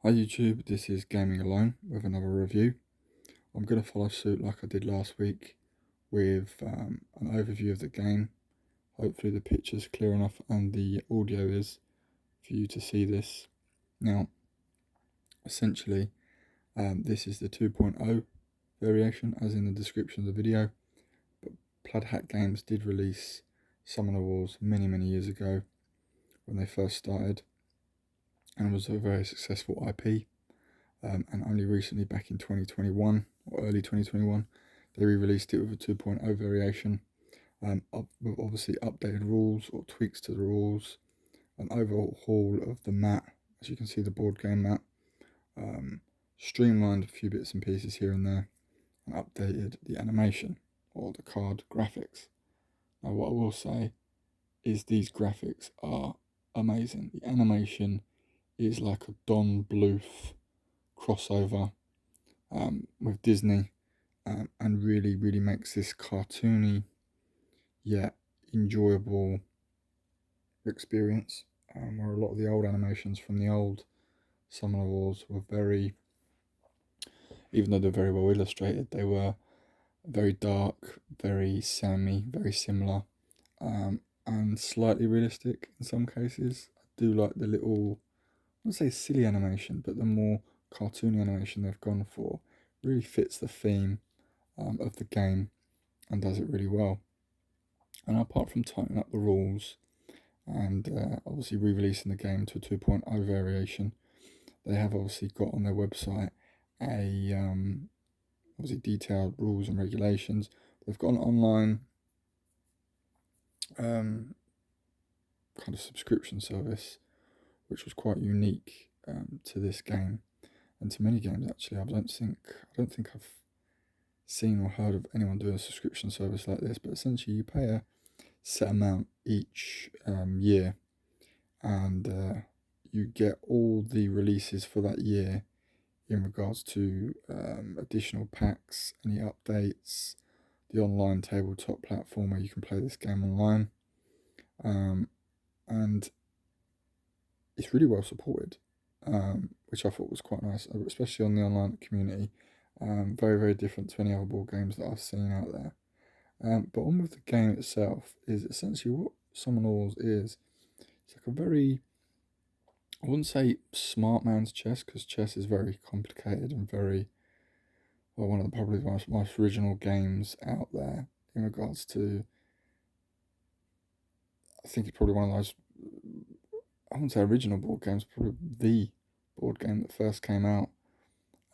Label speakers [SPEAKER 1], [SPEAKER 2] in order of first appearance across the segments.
[SPEAKER 1] Hi YouTube, this is Gaming Alone with another review. I'm going to follow suit like I did last week with an overview of the game. Hopefully the picture's clear enough and the audio is for you to see this. Now, essentially, this is the 2.0 variation as in the description of the video, but Plaid Hat Games did release Summoner Wars many years ago when they first started, and was a very successful IP. And only recently, back in 2021 or early 2021, they re-released it with a 2.0 variation, with obviously updated rules or tweaks to the rules, an overhaul of the map, as you can see the board game map, streamlined a few bits and pieces here and there, and updated the animation or the card graphics. Now what I will say is these graphics are amazing. The animation is like a Don Bluth crossover with Disney, and really makes this cartoony yet enjoyable experience, where a lot of the old animations from the old Summoner Wars were very, even though they're very well illustrated, they were very dark, very samey, very similar, and slightly realistic in some cases. I do like the little, I wouldn't say silly animation, but the more cartoony animation they've gone for really fits the theme of the game and does it really well. And apart from tightening up the rules and obviously re-releasing the game to a 2.0 variation, they have obviously got on their website a obviously detailed rules and regulations. They've got an online kind of subscription service, which was quite unique to this game and to many games actually. I don't think I've seen or heard of anyone doing a subscription service like this, but essentially you pay a set amount each year, and you get all the releases for that year in regards to additional packs, any updates, the online tabletop platform where you can play this game online, and it's really well supported, which I thought was quite nice, especially on the online community. Very different to any other board games that I've seen out there. But on with the game itself is essentially what Summoner Wars is. It's like a very, I wouldn't say smart man's chess, because chess is very complicated and very, well, one of the probably most original games out there in regards to, I think it's probably one of those, I wouldn't say original board games, probably the board game that first came out.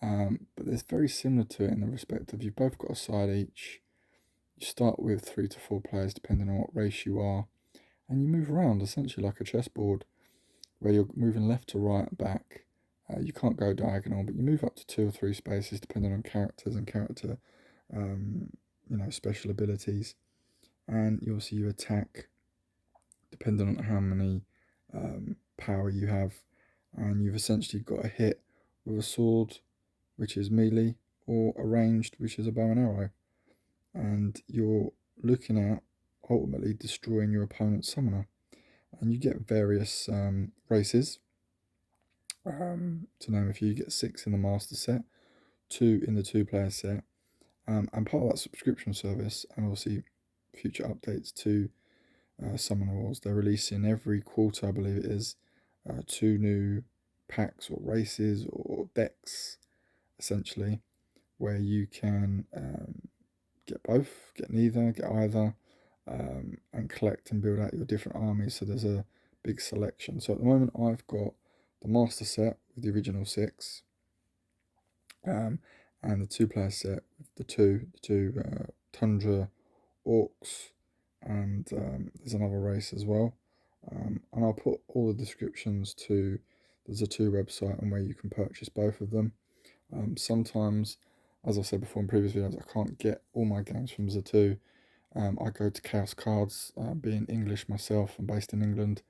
[SPEAKER 1] But it's very similar to it in the respect of you've both got a side each. You start with 3 to 4 players depending on what race you are, and you move around essentially like a chessboard where you're moving left to right and back. You can't go diagonal, but you move up to 2 or 3 spaces depending on characters and character special abilities. And you attack depending on how many power you have, and you've essentially got a hit with a sword, which is melee, or a ranged, which is a bow and arrow, and you're looking at ultimately destroying your opponent's summoner. And you get various races. To name a few, you get 6 in the master set, 2 in the 2-player set, and part of that subscription service, and obviously future updates to Summoner Wars, they're releasing every quarter, I believe it is, 2 new packs or races or decks, essentially, where you can get both, get neither, get either, and collect and build out your different armies. So there's a big selection. So at the moment I've got the master set with the original 6, and the 2-player set with the two Tundra Orcs, and there's another race as well. And I'll put all the descriptions to the Zatu website and where you can purchase both of them. Sometimes, as I've said before in previous videos, I can't get all my games from Zatu. I go to Chaos Cards, being English myself and based in England.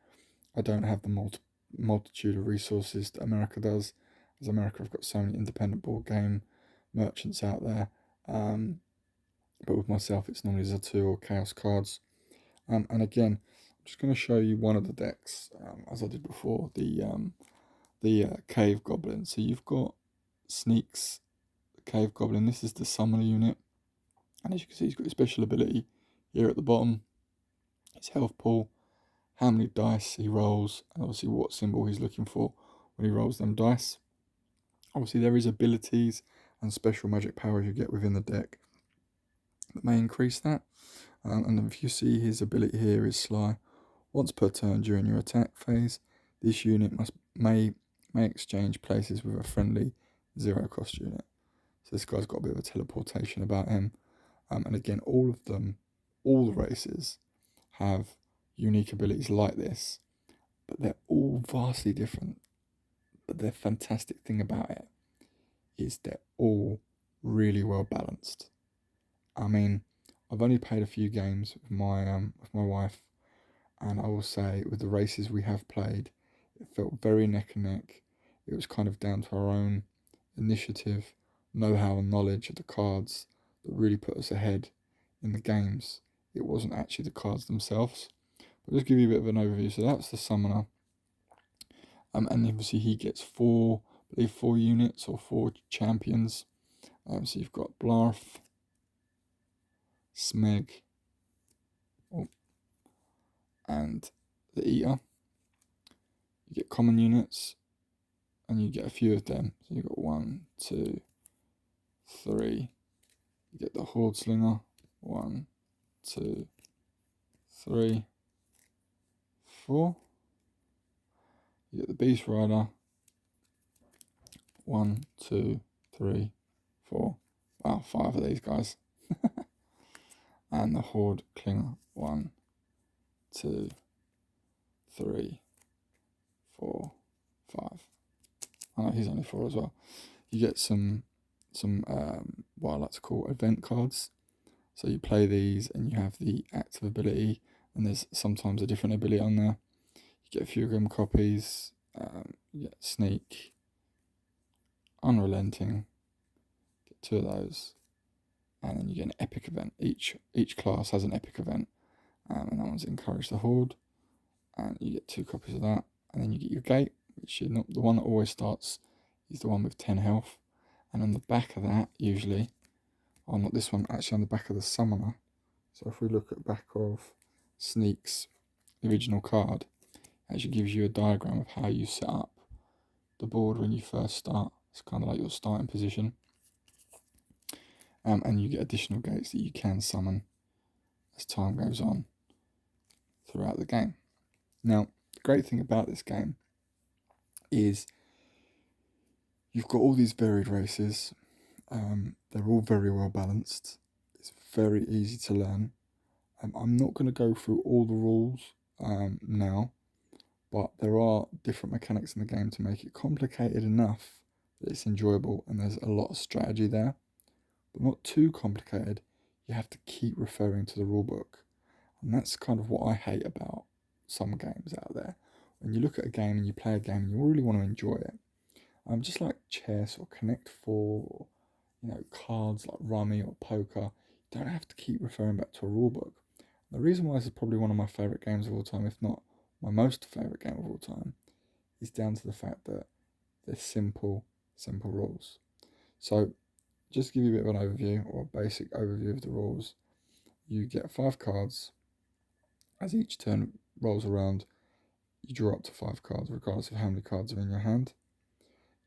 [SPEAKER 1] I don't have the multitude of resources that America does, as America have got so many independent board game merchants out there. But with myself, it's normally Zatu or Chaos Cards. And again, I'm just going to show you one of the decks, as I did before, the the cave goblin. So you've got Sneaks, the cave goblin. This is the summoner unit, and as you can see, he's got his special ability here at the bottom. His health pool, how many dice he rolls, and obviously what symbol he's looking for when he rolls them dice. Obviously, there is abilities and special magic powers you get within the deck that may increase that. And if you see, his ability here is Sly. Once per turn during your attack phase, this unit may exchange places with a friendly 0-cost unit. So this guy's got a bit of a teleportation about him. And again, all the races have unique abilities like this, but they're all vastly different. But the fantastic thing about it is they're all really well balanced. I mean, I've only played a few games with my wife, and I will say with the races we have played, it felt very neck and neck. It was kind of down to our own initiative, know-how and knowledge of the cards that really put us ahead in the games. It wasn't actually the cards themselves. But just give you a bit of an overview. So that's the summoner. And obviously he gets four units or 4 champions. So you've got Blarf, Smeg, and the Eater. You get common units, and you get a few of them. So you've got 1, 2, 3. You get the Horde Slinger, 1, 2, 3, 4. You get the Beast Rider, 1, 2, 3, 4. Wow, 5 of these guys. And the Horde Clinger, 1, 2, 3, 4, 5. I know he's only 4 as well. You get some what I like to call event cards. So you play these and you have the active ability, and there's sometimes a different ability on there. You get a few of them copies. You get Sneak, Unrelenting, get 2 of those, and then you get an epic event. Each class has an epic event, and that one's Encourage the Horde, and you get 2 copies of that. And then you get your gate, which is not the one that always starts, is the one with 10 health. And on the back of that, usually, oh, not this one, actually on the back of the summoner. So if we look at the back of Sneak's original card, it actually gives you a diagram of how you set up the board when you first start. It's kind of like your starting position. And you get additional gates that you can summon as time goes on throughout the game. Now, the great thing about this game is you've got all these varied races. They're all very well balanced. It's very easy to learn. I'm not going to go through all the rules now, but there are different mechanics in the game to make it complicated enough that it's enjoyable, and there's a lot of strategy there, but not too complicated. You have to keep referring to the rulebook, and that's kind of what I hate about some games out there. When you look at a game and you play a game and you really want to enjoy it, just like chess or Connect 4, or cards like Rummy or Poker, you don't have to keep referring back to a rulebook. The reason why this is probably one of my favourite games of all time, if not my most favourite game of all time, is down to the fact that they're simple rules. So, just to give you a bit of an overview, or a basic overview of the rules, you get 5 cards. As each turn rolls around, you draw up to 5 cards, regardless of how many cards are in your hand.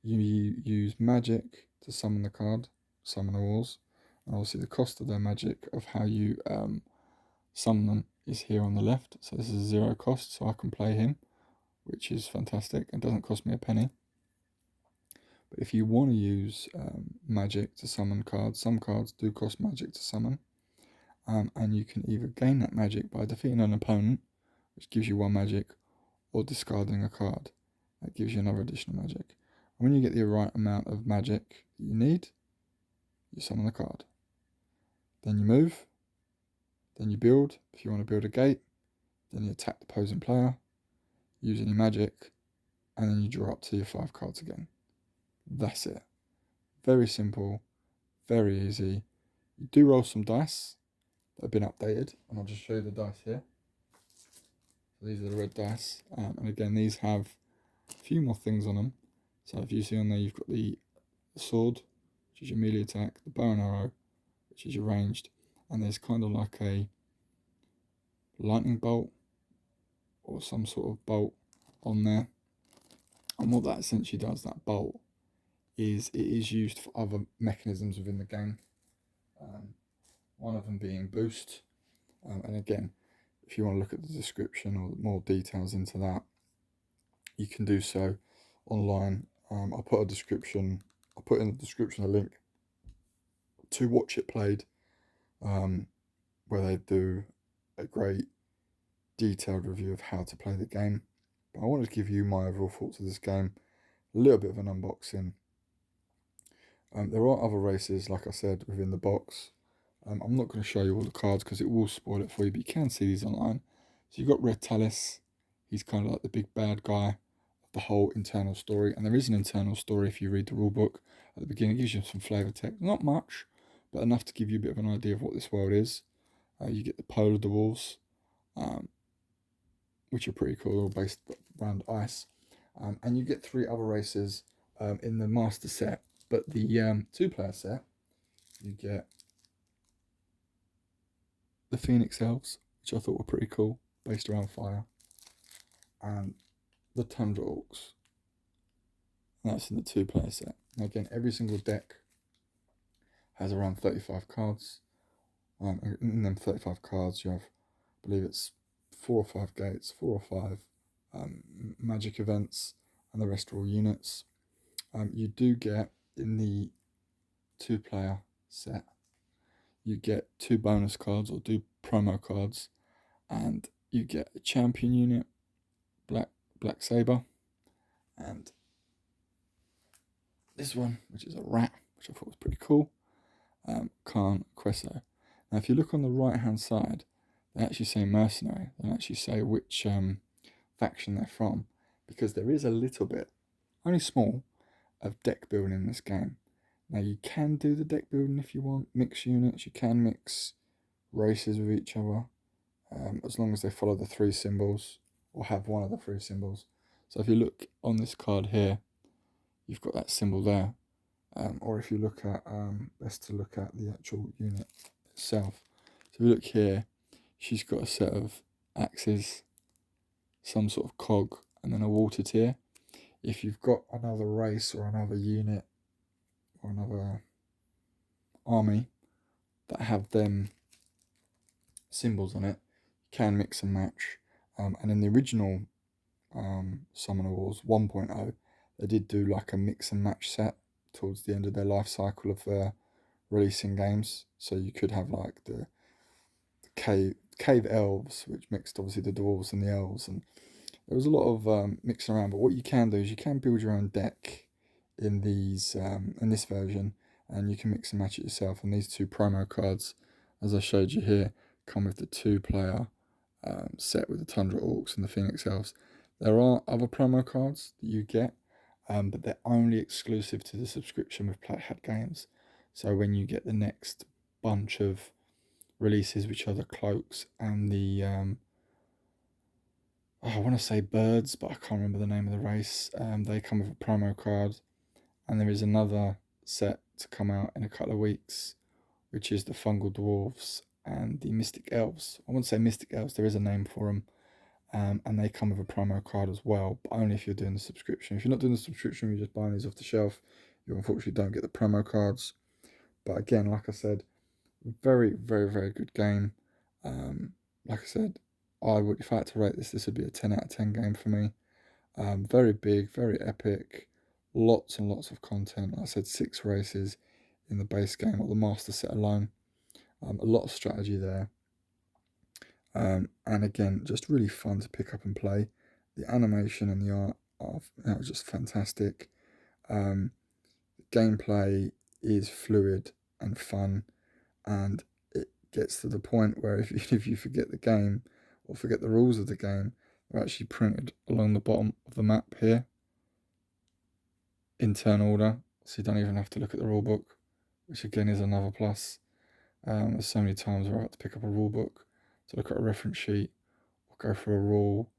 [SPEAKER 1] You use magic to summon the card, summon the walls, and obviously the cost of their magic, of how you summon them, is here on the left. So this is 0 cost, so I can play him, which is fantastic and doesn't cost me a penny. But if you want to use magic to summon cards, some cards do cost magic to summon, and you can either gain that magic by defeating an opponent, which gives you 1 magic, or discarding a card. That gives you another additional magic. And when you get the right amount of magic that you need, you summon the card. Then you move, then you build. If you want to build a gate, then you attack the opposing player, use any magic, and then you draw up to your 5 cards again. That's it. Very simple, very easy. You do roll some dice that have been updated, and I'll just show you the dice here. So these are the red dice, and again, these have a few more things on them. So if you see on there, you've got the sword, which is your melee attack, the bow and arrow, which is your ranged, and there's kind of like a lightning bolt or some sort of bolt on there. And what that essentially does, that bolt, is it is used for other mechanisms within the game. One of them being boost. And again, if you want to look at the description or more details into that, you can do so online. I'll put in the description a link to Watch It Played, where they do a great detailed review of how to play the game. But I wanted to give you my overall thoughts of this game, a little bit of an unboxing. There are other races, like I said, within the box. I'm not going to show you all the cards because it will spoil it for you, but you can see these online. So you've got Red Talus. He's kind of like the big bad guy of the whole internal story. And there is an internal story if you read the rule book at the beginning. It gives you some flavour text. Not much, but enough to give you a bit of an idea of what this world is. You get the Polar Dwarves, which are pretty cool, all based around ice. And you get 3 other races in the master set. But the 2-player set, you get the Phoenix Elves, which I thought were pretty cool, based around fire, and the Tundra Orcs. And that's in the 2-player set. Now again, every single deck has around 35 cards. In them 35 cards, you have, I believe it's 4 or 5 gates, 4 or 5 magic events, and the rest are all units. You do get, in the 2-player set, you get 2 bonus cards or 2 promo cards, and you get a champion unit, Black Saber, and this one, which is a rat, which I thought was pretty cool, Khan Queso. Now if you look on the right hand side, they actually say mercenary, they actually say which faction they're from, because there is a little bit, only small, of deck building in this game. Now you can do the deck building if you want, mix units, you can mix races with each other, as long as they follow the 3 symbols, or have one of the 3 symbols. So if you look on this card here, you've got that symbol there, or if you look at, best to look at the actual unit itself. So if you look here, she's got a set of axes, some sort of cog, and then a water tier. If you've got another race or another unit or another army that have them symbols on it, you can mix and match. And in the original Summoner Wars 1.0, they did do like a mix and match set towards the end of their life cycle of releasing games. So you could have like the cave elves, which mixed obviously the dwarves and the elves, and there was a lot of mixing around. But what you can do is you can build your own deck in these in this version, and you can mix and match it yourself. And these 2 promo cards, as I showed you here, come with the 2-player set with the Tundra Orcs and the Phoenix Elves. There are other promo cards that you get, but they're only exclusive to the subscription with Playhat Games. So when you get the next bunch of releases, which are the cloaks and the I want to say birds, but I can't remember the name of the race. They come with a promo card, and there is another set to come out in a couple of weeks, which is the Fungal Dwarves and the Mystic Elves. I wouldn't say Mystic Elves, there is a name for them, and they come with a promo card as well, but only if you're doing the subscription. If you're not doing the subscription, you're just buying these off the shelf, you unfortunately don't get the promo cards. But again, like I said, very, very, very good game. Like I said, if I had to rate this would be a 10 out of 10 game for me. Very big, very epic, lots and lots of content. Like I said, 6 races in the base game, or the master set alone. A lot of strategy there. And again, just really fun to pick up and play. The animation and the art are just fantastic. The gameplay is fluid and fun, and it gets to the point where if you forget the game or forget the rules of the game, they're actually printed along the bottom of the map here in turn order, so you don't even have to look at the rule book, which again is another plus. There's so many times where I have to pick up a rule book to look at a reference sheet, or go for a rule,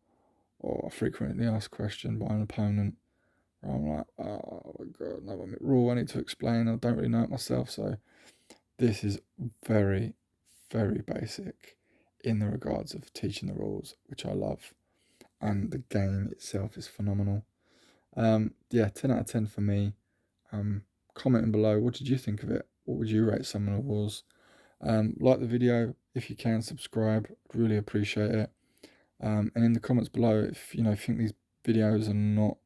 [SPEAKER 1] or a frequently asked question by an opponent, where I'm like, oh my god, another rule I need to explain. I don't really know it myself, so this is very, very basic in the regards of teaching the rules, which I love, and the game itself is phenomenal. Yeah, 10 out of 10 for me. Commenting below, what did you think of it? What would you rate Summoner Wars? Like the video if you can, subscribe. I'd really appreciate it. And in the comments below, if you think these videos are not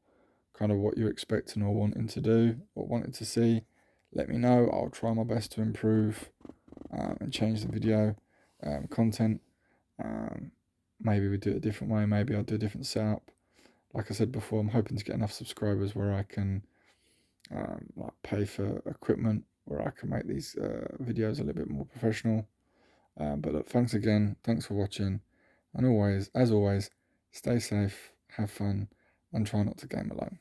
[SPEAKER 1] kind of what you're expecting or wanting to do or wanting to see, let me know. I'll try my best to improve and change the video content. Maybe we do it a different way. Maybe I'll do a different setup. Like I said before, I'm hoping to get enough subscribers where I can like pay for equipment, where I can make these videos a little bit more professional. But look, thanks again. Thanks for watching. And always, as always, stay safe, have fun, and try not to game alone.